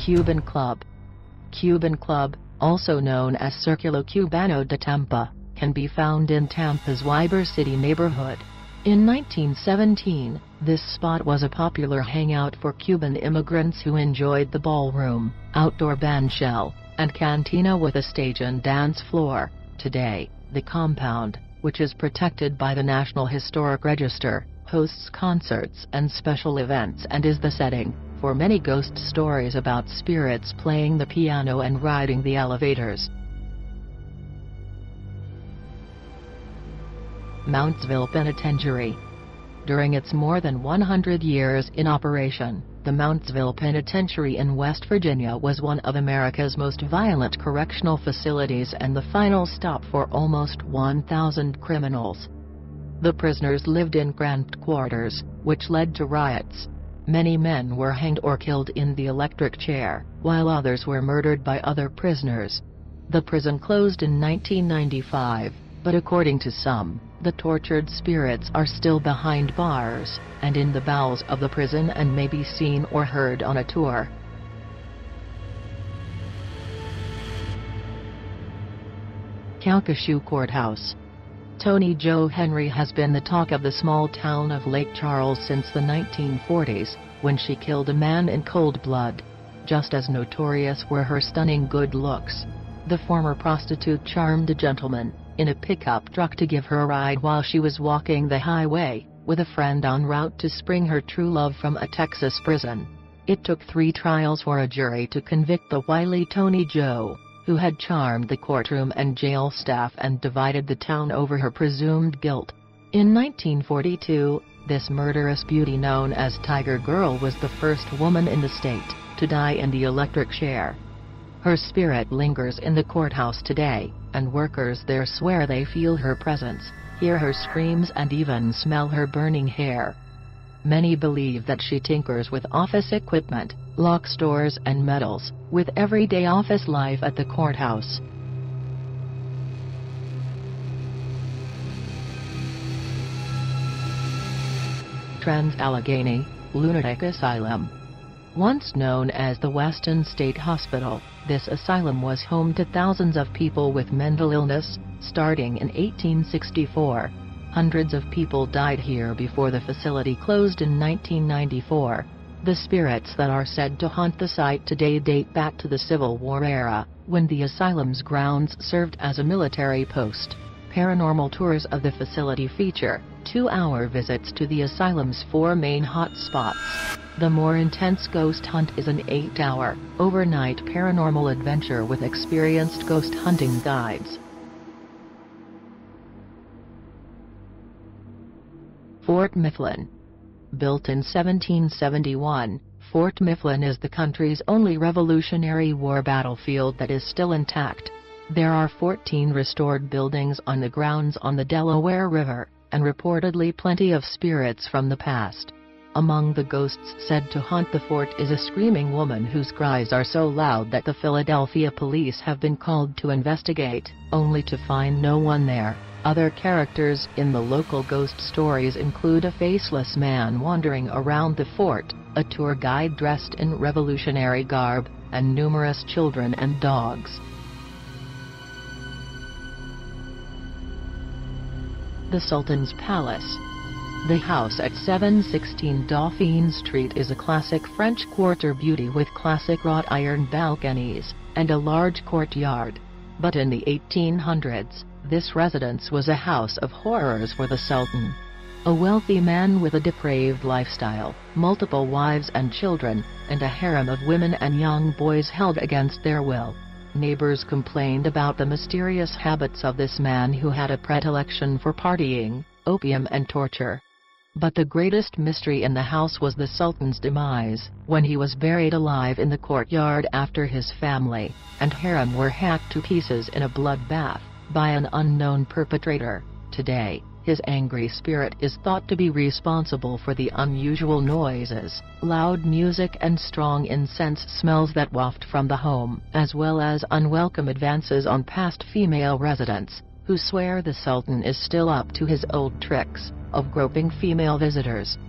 Cuban Club. Cuban Club, also known as Circulo Cubano de Tampa, can be found in Tampa's Ybor City neighborhood. In 1917, this spot was a popular hangout for Cuban immigrants who enjoyed the ballroom, outdoor bandshell, and cantina with a stage and dance floor. Today, the compound, which is protected by the National Historic Register, hosts concerts and special events and is the setting for many ghost stories about spirits playing the piano and riding the elevators. Mountsville Penitentiary. During its more than 100 years in operation, the Mountsville Penitentiary in West Virginia was one of America's most violent correctional facilities and the final stop for almost 1,000 criminals. The prisoners lived in cramped quarters, which led to riots. Many men were hanged or killed in the electric chair, while others were murdered by other prisoners. The prison closed in 1995, but according to some, the tortured spirits are still behind bars, and in the bowels of the prison and may be seen or heard on a tour. Calcasieu Courthouse. Tony Joe Henry has been the talk of the small town of Lake Charles since the 1940s, when she killed a man in cold blood. Just as notorious were her stunning good looks. The former prostitute charmed a gentleman in a pickup truck to give her a ride while she was walking the highway with a friend en route to spring her true love from a Texas prison. It took 3 trials for a jury to convict the wily Tony Joe, who had charmed the courtroom and jail staff and divided the town over her presumed guilt. In 1942, this murderous beauty known as Tiger Girl was the first woman in the state to die in the electric chair. Her spirit lingers in the courthouse today, and workers there swear they feel her presence, hear her screams and even smell her burning hair. Many believe that she tinkers with office equipment, locks doors and meddles with everyday office life at the courthouse. Trans-Allegheny Lunatic Asylum. Once known as the Weston State Hospital, this asylum was home to thousands of people with mental illness. Starting in 1864, hundreds of people died here before the facility closed in 1994. The spirits that are said to haunt the site today date back to the Civil War era, when the asylum's grounds served as a military post. Paranormal tours of the facility feature 2-hour visits to the asylum's 4 main hot spots. The more intense ghost hunt is an 8-hour, overnight paranormal adventure with experienced ghost hunting guides. Fort Mifflin. Built in 1771, Fort Mifflin is the country's only Revolutionary War battlefield that is still intact. There are 14 restored buildings on the grounds on the Delaware River, and reportedly plenty of spirits from the past. Among the ghosts said to haunt the fort is a screaming woman whose cries are so loud that the Philadelphia police have been called to investigate, only to find no one there. Other characters in the local ghost stories include a faceless man wandering around the fort, a tour guide dressed in Revolutionary garb, and numerous children and dogs. The Sultan's Palace. The house at 716 Dauphine Street is a classic French Quarter beauty with classic wrought iron balconies and a large courtyard. But in the 1800s, this residence was a house of horrors for the Sultan. A wealthy man with a depraved lifestyle, multiple wives and children, and a harem of women and young boys held against their will. Neighbors complained about the mysterious habits of this man who had a predilection for partying, opium and torture. But the greatest mystery in the house was the Sultan's demise, when he was buried alive in the courtyard after his family and harem were hacked to pieces in a bloodbath by an unknown perpetrator. Today, his angry spirit is thought to be responsible for the unusual noises, loud music and strong incense smells that waft from the home, as well as unwelcome advances on past female residents, who swear the Sultan is still up to his old tricks of groping female visitors.